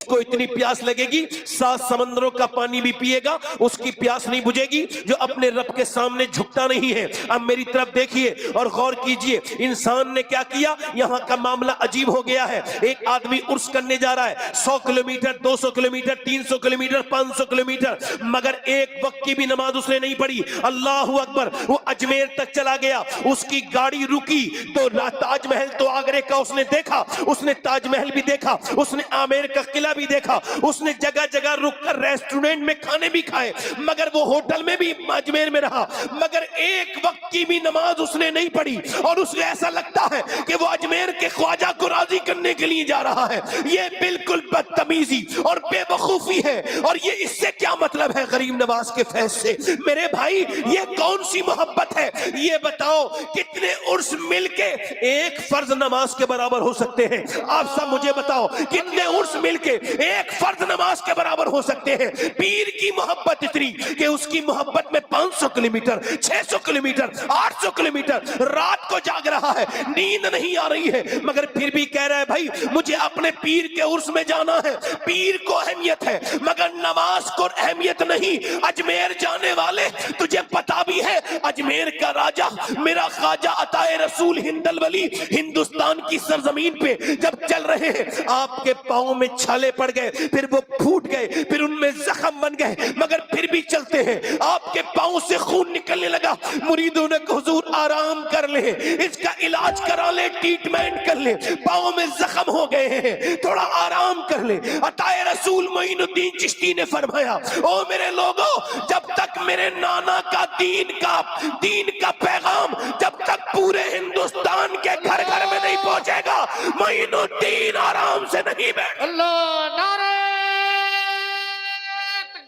کو اتنی پیاس لگے گی 7 سمندروں کا پانی بھی پیے گا اس کی پیاس نہیں بجھے گی جو اپنے رب کے سامنے جھکتا نہیں ہے۔ اب میری طرف دیکھیے اور غور کیجئے، انسان نے کیا کیا؟ یہاں کا معاملہ عجیب ہو گیا ہے۔ ایک آدمی عرس کرنے جا رہا ہے 100 کلومیٹر 200 کلومیٹر 300 کلومیٹر 500 کلومیٹر، مگر ایک وقت کی بھی نماز اس نے نہیں پڑھی۔ اللہ اکبر! وہ اجمیر تک چلا گیا، اس کی گاڑی رکی تو تاج محل تو آگرے کا اس نے دیکھا، اس نے تاج محل بھی دیکھا، اس نے آمیر کا قلعہ بھی دیکھا، اس نے جگہ جگہ رک کر ریسٹورنٹ میں کھانے بھی کھائے، مگر وہ ہوٹل میں بھی اجمیر میں رہا، مگر ایک وقت کی بھی نماز اس نے نہیں پڑھی، اور اسے ایسا لگتا ہے کہ وہ اجمیر کے خواجہ کو راضی کرنے کے لیے جا رہا ہے۔ یہ بالکل بدتمیزی اور بے وقوفی ہے، اور یہ اس سے کیا مطلب ہے غریب نواز کے فیض سے؟ میرے بھائی یہ کون سی محبت ہے؟ یہ بتاؤ کتنے عرس مل کے ایک فرض نماز کے برابر ہو سکتے ہیں؟ آپ سب مجھے بتاؤ کتنے عرس مل کے ایک فرض نماز کے برابر ہو سکتے ہیں؟ پیر کی محبت اتنی کہ اس کی محبت میں 500 کلومیٹر 600 کلومیٹر 800 کلومیٹر رات کو جاگ رہا ہے، نیند نہیں آ رہی ہے، مگر پھر بھی کہہ رہا ہے بھائی مجھے اپنے پیر کے عرس میں جانا ہے۔ پیر کو اہمیت ہے مگر نماز کو اہمیت نہیں۔ اجمیر جانے والے تجھے پتا بھی ہے اجمیر کا راجہ میرا خواجہ عطائے رسول ہندل ولی ہندوستان کی سرزمین پہ جب چل رہے ہیں آپ کے پاؤں میں چھالے پڑ گئے، پھر وہ پھوٹ گئے، پھر ان میں زخم بن گئے، مگر پھر بھی چلتے ہیں۔ آپ کے پاؤں سے خون نکلنے لگا، مریدوں نے کہا حضور آرام کر لیں، اس کا علاج کرا لیں، ٹریٹمنٹ کر لیں، پاؤں میں زخم ہو گئے ہیں، تھوڑا آرام کر لیں۔ عطائے رسول معین الدین چشتی نے فرمایا او میرے لوگوں، جب تک میرے نانا کا دین کا پیغام جب تک پورے ہندوستان کے گھر گھر میں نہیں پہنچے گا معین الدین آرام سے نہیں بیٹھ۔ اللہ نعرہ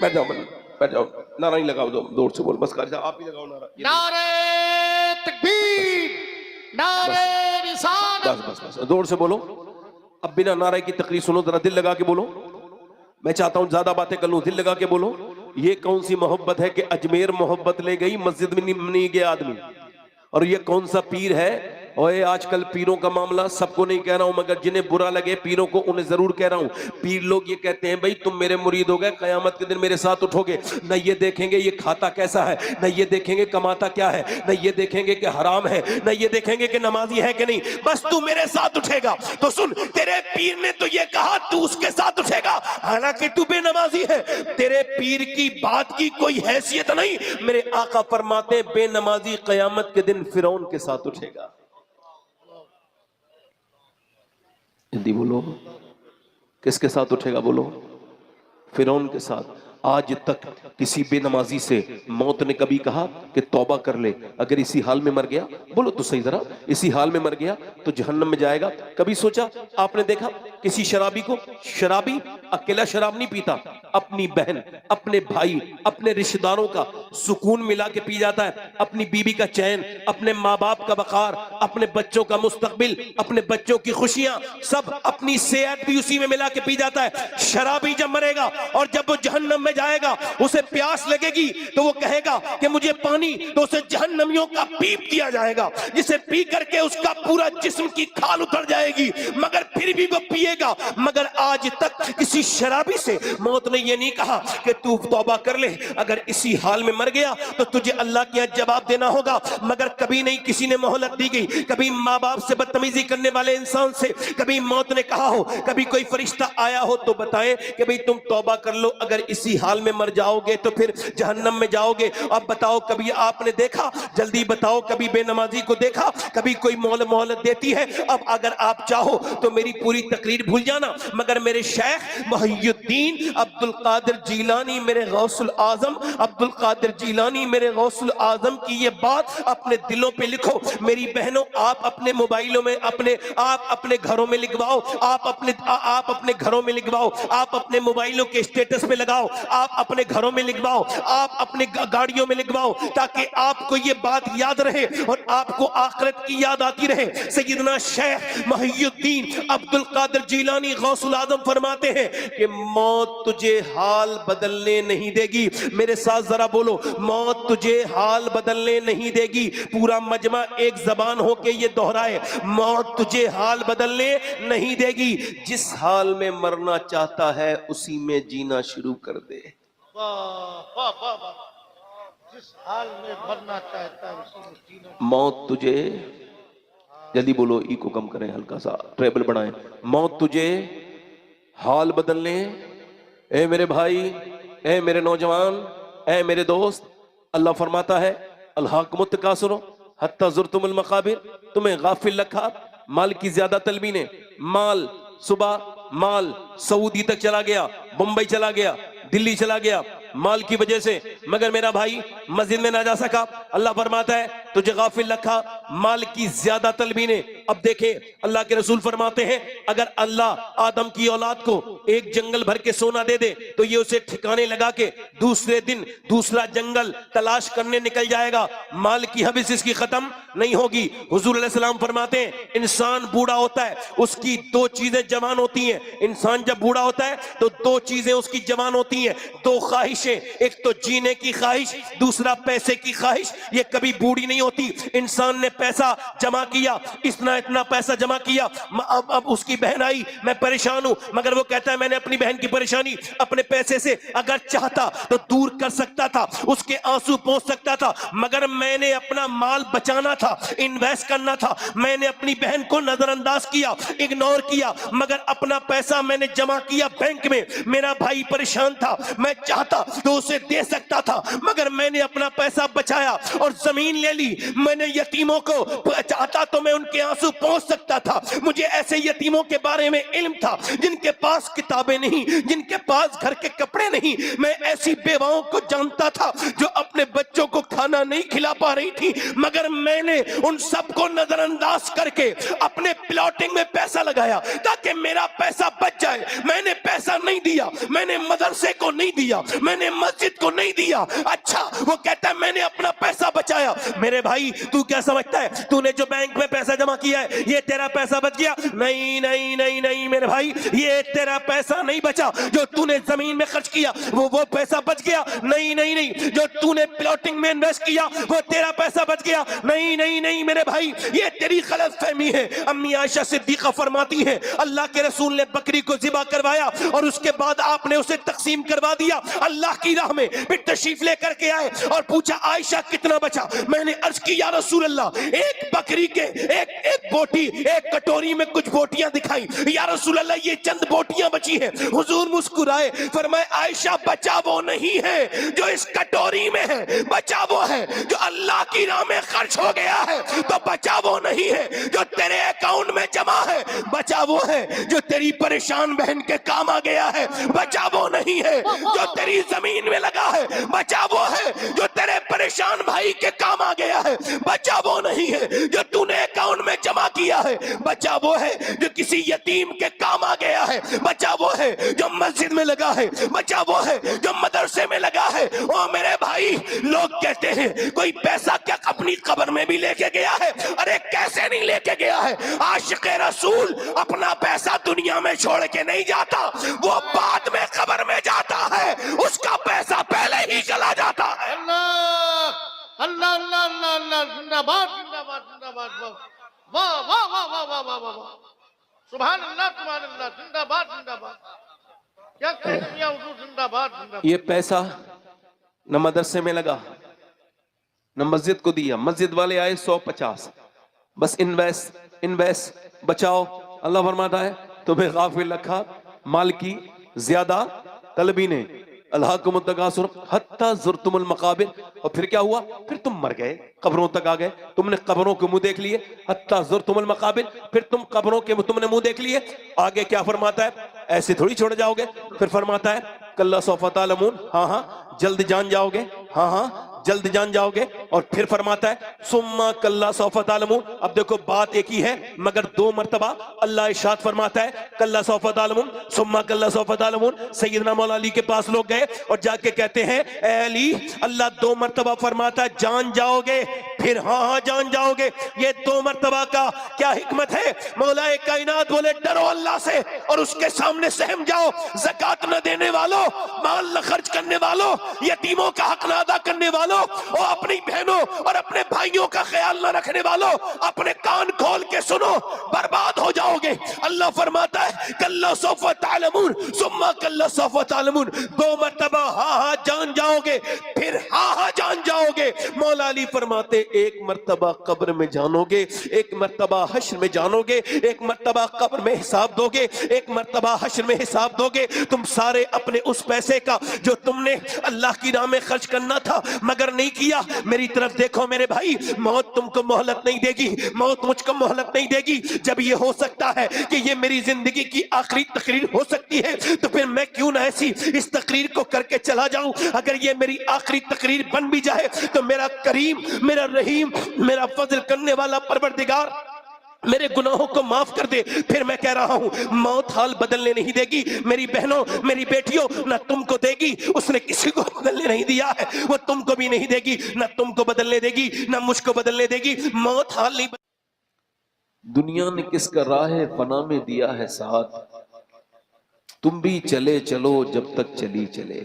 بیٹھ جاؤ نعرہ نہیں لگاؤ، دور سے بول، بس کر جاؤ، آپ ہی لگاؤ نعرہ۔ نعرہ تکبیر، نعرہ رسالت۔ بس دور سے بولو، اب بنا نعرہ کی تقریر سنو، ذرا دل لگا کے بولو۔ میں چاہتا ہوں زیادہ باتیں کر لوں، دل لگا کے بولو۔ یہ کون سی محبت ہے کہ اجمیر محبت لے گئی، مسجد میں نہیں گیا آدمی؟ اور یہ کون سا پیر ہے؟ اور آج کل پیروں کا معاملہ سب کو نہیں کہہ رہا ہوں، مگر جنہیں برا لگے پیروں کو انہیں ضرور کہہ رہا ہوں۔ پیر لوگ یہ کہتے ہیں بھئی تم میرے مرید ہو گئے، قیامت کے دن میرے ساتھ اٹھو گے، نہ یہ دیکھیں گے یہ کھاتا کیسا ہے، نہ یہ دیکھیں گے کماتا کیا ہے، نہ یہ دیکھیں گے کہ حرام ہے، نہ یہ دیکھیں گے کہ نمازی ہے کہ نہیں، بس تو میرے ساتھ اٹھے گا۔ تو سن، تیرے پیر نے تو یہ کہا تو اس کے ساتھ اٹھے گا، حالانکہ تو بے نمازی ہے، تیرے پیر کی بات کی کوئی حیثیت نہیں۔ میرے آقا فرماتے ہیں بے نمازی قیامت کے دن فرعون کے ساتھ اٹھے گا۔ ہندی بولو، کس کے ساتھ اٹھے گا؟ بولو، فرعون کے ساتھ۔ آج تک کسی بے نمازی سے موت نے کبھی کہا کہ توبہ کر لے، اگر اسی حال میں مر گیا؟ بولو تو صحیح ذرا، اسی حال میں مر گیا تو جہنم میں جائے گا؟ کبھی سوچا؟ آپ نے دیکھا کسی شرابی کو؟ شرابی اکیلا شراب نہیں پیتا، اپنی بہن، اپنے بھائی، اپنے رشتہ داروں کا سکون ملا کے پی جاتا ہے، اپنی بیوی کا چین، اپنے ماں باپ کا وقار، اپنے بچوں کا مستقبل، اپنے بچوں کی خوشیاں، سب اپنی صحت بھی اسی میں ملا کے پی جاتا ہے۔ شرابی جب مرے گا اور جب وہ جہنم میں جائے گا، اسے پیاس لگے گی تو وہ کہے گا کہ مجھے پانی، تو اسے جہنمیوں کا پیپ دیا جائے گا، جسے پی کر کے اس کا پورا جسم کی کھال اتر جائے گی، مگر پھر بھی وہ پیے گا۔ مگر آج تک کسی شرابی سے موت نے یہ نہیں کہا کہ تو توبہ کر لے، اگر اسی حال میں مر گیا تو تجھے اللہ کے یہاں جواب دینا ہوگا۔ مگر کبھی نہیں کسی نے مہلت دی گئی، کبھی ماں باپ سے بدتمیزی کرنے والے انسان سے کبھی موت نے کہا ہو، کبھی کوئی فرشتہ آیا ہو تو بتائیں کہ بھئی تم توبہ کر لو، اگر اسی حال میں مر جاؤ گے تو پھر جہنم میں جاؤ گے۔ اب بتاؤ کبھی آپ نے دیکھا؟ جلدی بتاؤ کبھی بے نمازی کو دیکھا؟ کبھی کوئی مہلت دیتی ہے؟ اب اگر آپ چاہو تو میری پوری تقریر بھول جانا، مگر میرے شیخ محی الدین عبد القادر جیلانی، میرے غوث العظم عبد القادر جیلانی، میرے غوث العظم کی یہ بات اپنے دلوں پہ لکھو۔ میری بہنوں آپ اپنے موبائلوں میں آپ اپنے گھروں میں لکھواؤ، آپ اپنے گھروں میں لکھواؤ، آپ اپنے موبائلوں کے اسٹیٹس پہ لگاؤ، آپ اپنے گھروں میں لکھواؤ، آپ اپنے گاڑیوں میں لکھواؤ، تاکہ آپ کو یہ بات یاد رہے اور آپ کو آخرت کی یاد آتی رہے۔ سیدنا شیخ محی الدین عبد القادر جیلانی غوث العظم فرماتے ہیں کہ موت تجھے حال بدلنے نہیں دے گی. میرے ساتھ ذرا بولو, موت تجھے حال بدلنے نہیں دے گی. پورا مجمع ایک زبان ہو کے یہ دہرائے, موت تجھے حال بدلنے نہیں دے گی. جس حال میں مرنا چاہتا ہے اسی میں جینا شروع کر دے. واہ واہ واہ واہ. جس حال میں مرنا چاہتا ہے اسی میں جینا. موت تجھے, جلدی بولو, ای کو کم کریں, ہلکا سا ٹریبل بڑھائیں. موت تجھے حال بدلنے, اے میرے بھائی, اے میرے نوجوان, اے میرے دوست, اللہ فرماتا ہے الہاکم التکاثر حتی زرتم المقابر. تمہیں غافل رکھا مال کی زیادہ طلبی نے. مال صبح مال سعودی تک چلا گیا, بمبئی چلا گیا, دلی چلا گیا مال کی وجہ سے, مگر میرا بھائی مسجد میں نہ جا سکا. اللہ فرماتا ہے تجھے غافل رکھا مال کی زیادہ طلبی نے. اب دیکھیں اللہ کے رسول فرماتے ہیں اگر اللہ آدم کی اولاد کو ایک جنگل بھر کے سونا دے دے تو یہ اسے ٹھکانے لگا کے دوسرے دن دوسرا جنگل تلاش کرنے نکل جائے گا. مال کی حوث اس کی ختم نہیں ہوگی. حضور علیہ السلام فرماتے ہیں انسان بوڑھا ہوتا ہے اس کی دو چیزیں جوان ہوتی ہیں. انسان جب بوڑھا ہوتا ہے تو دو چیزیں اس کی جوان ہوتی ہیں, دو خواہشیں, ایک تو جینے کی خواہش, دوسرا پیسے کی خواہش. یہ کبھی بوڑھی نہیں ہوتی. انسان نے پیسہ جمع کیا, اتنا پیسہ جمع کیا, اب اس کی بہن آئی, میں پریشان ہوں, مگر وہ کہتا ہے میں نے اپنی بہن کی پریشانی اپنے پیسے سے اگر چاہتا تو دور کر سکتا تھا, اس کے آنسو پہنچ سکتا تھا, مگر میں نے اپنا مال بچانا تھا, انویسٹ کرنا تھا. میں نے اپنی بہن کو نظر انداز کیا, اگنور کیا, مگر اپنا پیسہ میں نے جمع کیا بینک میں. میرا بھائی پریشان تھا, میں چاہتا تو اسے دے سکتا تھا, مگر میں نے اپنا پیسہ بچایا اور زمین لے لی. میں نے یتیموں کو چاہتا تو میں ان کے آنسو پہنچ سکتا تھا. مجھے ایسے یتیموں کے بارے میں علم تھا جن کے پاس کتابیں نہیں, جن کے پاس گھر کے کپڑے نہیں. میں ایسی بیواؤں کو جانتا تھا جو اپنے بچوں کو کھانا نہیں کھلا پا رہی تھی, مگر میں نے ان سب کو نظر انداز کر کے اپنے پلاٹنگ میں پیسہ لگایا تاکہ میرا پیسہ بچ جائے. میں نے پیسہ نہیں دیا, میں نے مدرسے کو نہیں دیا, میں نے مسجد کو نہیں دیا. اچھا وہ کہتا ہے میں نے اپنا پیسہ بچایا. میرے بھائی تو کیا سمجھتا ہے تو نے جو بینک میں پیسہ جمع کیا ہے یہ تیرا پیسہ بچ گیا؟ نہیں نہیں نہیں نہیں میرے بھائی, یہ تیرا پیسہ نہیں بچا. جو تو نے زمین میں خرچ کیا وہ پیسہ بچ گیا. نہیں نہیں نہیں, جو تو نے پلاٹنگ میں انویسٹ کیا وہ تیرا پیسہ بچ گیا. نہیں نہیں نہیں میرے بھائی, یہ تیری غلط فہمی ہے. امی عائشہ صدیقہ فرماتی ہیں اللہ کے رسول نے بکری کو ذبح کروایا اور اس کے بعد آپ نے اسے تقسیم کروا دیا اللہ کی راہ میں. پھر تشریف لے کر کے آئے اور پوچھا عائشہ کتنا بچا؟ میں نے عرض کی یا رسول اللہ ایک بکری کے ایک بوٹی, ایک کٹوری میں کچھ بوٹیاں دکھائی. یا رسول اللہ یہ چند بوٹیاں بچی ہیں. حضور مسکرائے, فرمائے عائشہ بچا وہ نہیں ہے جو اس کٹوری میں ہے, بچا وہ ہے جو اللہ کی راہ میں خرچ ہو گیا ہے. تو بچا وہ نہیں ہے جو تیرے اکاؤنٹ میں جمع ہے, بچا وہ ہے جو تیری پریشان بہن کے کام آ گیا ہے. بچا وہ نہیں ہے جو تیری زمین میں لگا ہے, بچا وہ ہے جو تیرے پریشان بھائی کے کام آ گیا ہے. بچا وہ نہیں ہے جو تو نے اکاؤنٹ میں جمع کیا ہے, بچا وہ ہے جو کسی یتیم کے کام آ گیا ہے. بچا وہ ہے جو مسجد میں لگا ہے, بچا وہ ہے جو مدرسے میں لگا ہے. او میرے بھائی, لوگ کہتے ہیں کوئی پیسہ کیا اپنی قبر میں بھی لے کے گیا ہے؟ ارے کیسے نہیں لے کے گیا ہے؟ عاشق رسول اپنا پیسہ دنیا میں چھوڑ کے نہیں جاتا, وہ بعد میں قبر میں جاتا ہے, اس کا پیسہ پہلے ہی چلا جاتا ہے. اللہ اللہ اللہ اللہ اللہ, زندہ باد زندہ باد زندہ باد. واہ واہ واہ واہ واہ واہ واہ, سبحان اللہ سبحان اللہ, زندہ باد زندہ باد. کیا کہتے ہیں حضور, زندہ باد زندہ باد. یہ پیسہ نہ مدرسے میں لگا نہ مسجد کو دیا. مسجد والے آئے 150, بس انویسٹ بچاؤ. اللہ فرماتا ہے تمہیں غافل رکھا مال کی زیادہ طلبی نے. الہاکم التکاثر حتی زرتم المقابر. اور پھر کیا ہوا؟ پھر تم مر گئے, قبروں تک آ گئے, تم نے قبروں کے منہ دیکھ لیے. حتی زرتم المقابر, پھر تم قبروں کے تم نے منہ دیکھ لیے. آگے کیا فرماتا ہے؟ ایسے تھوڑی چھوڑ جاؤ گے. پھر فرماتا ہے کلا سوف تعلمون, ہاں ہاں جلد جان جاؤ گے, ہاں ہاں جلد جان جاؤ گے. اور پھر فرماتا ہے ثم کلا سوف تعلمون. اب دیکھو بات ایک ہی ہے مگر دو مرتبہ اللہ ارشاد فرماتا ہے کلا سوف تعلمون ثم کلا سوف تعلمون. سیدنا مولا علی کے پاس لوگ گئے اور جا کے کہتے ہیں اے علی, اللہ دو مرتبہ فرماتا ہے جان جاؤ گے, پھر ہاں ہاں جان جاؤ گے. یہ 2 مرتبہ کا کیا حکمت ہے؟ مولا کائنات بولے ڈرو اللہ سے اور اس کے سامنے سہم جاؤ. زکات نہ دینے والوں، مال نہ خرچ کرنے والوں، یتیموں کا حق نہ ادا کرنے والوں، اور اپنی بہنوں اور اپنے بھائیوں کا خیال نہ رکھنے والوں، اپنے کان کھول کے سنو، برباد ہو جاؤ گے. اللہ فرماتا ہے کلا سوف تعلمون ثم کلا سوف تعلمون. 2 مرتبہ ہاں ہاں جان جاؤ گے، پھر ہاں ہاں جان جاؤ گے. مولا علی فرماتے 1 مرتبہ قبر میں جانو گے، 1 مرتبہ حشر میں جانو گے، 1 مرتبہ قبر میں حساب دو گے، 1 مرتبہ حشر میں حساب دو گے. تم سارے اپنے اس پیسے کا جو تم نے اللہ کی راہ میں خرچ کرنا تھا مگر نہیں کیا، میری طرف دیکھو میرے بھائی، موت تم کو مہلت نہیں دے گی، موت مجھ کو مہلت نہیں دے گی. جب یہ ہو سکتا ہے کہ یہ میری زندگی کی آخری تقریر ہو سکتی ہے تو پھر میں کیوں نہ ایسی اس تقریر کو کر کے چلا جاؤں. اگر یہ میری آخری تقریر بن بھی جائے تو میرا کریم، میرا رحیم، میرا فضل کرنے والا پروردگار میرے گناہوں کو معاف کر دے. پھر میں کہہ رہا ہوں موت حال بدلنے نہیں دے گی. میری بہنوں، میری بیٹیوں، نہ تم کو دے گی، اس نے کسی کو بدلنے نہیں دیا ہے، وہ تم کو بھی نہیں دے گی، نہ تم کو بدلنے دے گی نہ مجھ کو بدلنے دے گی. موت حال نہیں. دنیا نے کس کا راہ فنا میں دیا ہے ساتھ، تم بھی چلے چلو جب تک چلی چلے.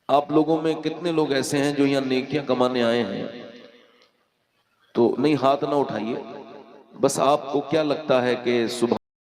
آپ لوگوں میں کتنے لوگ ایسے ہیں جو یہاں نیکیاں کمانے آئے ہیں؟ تو نہیں، ہاتھ نہ اٹھائیے. بس آپ کو کیا لگتا ہے کہ صبح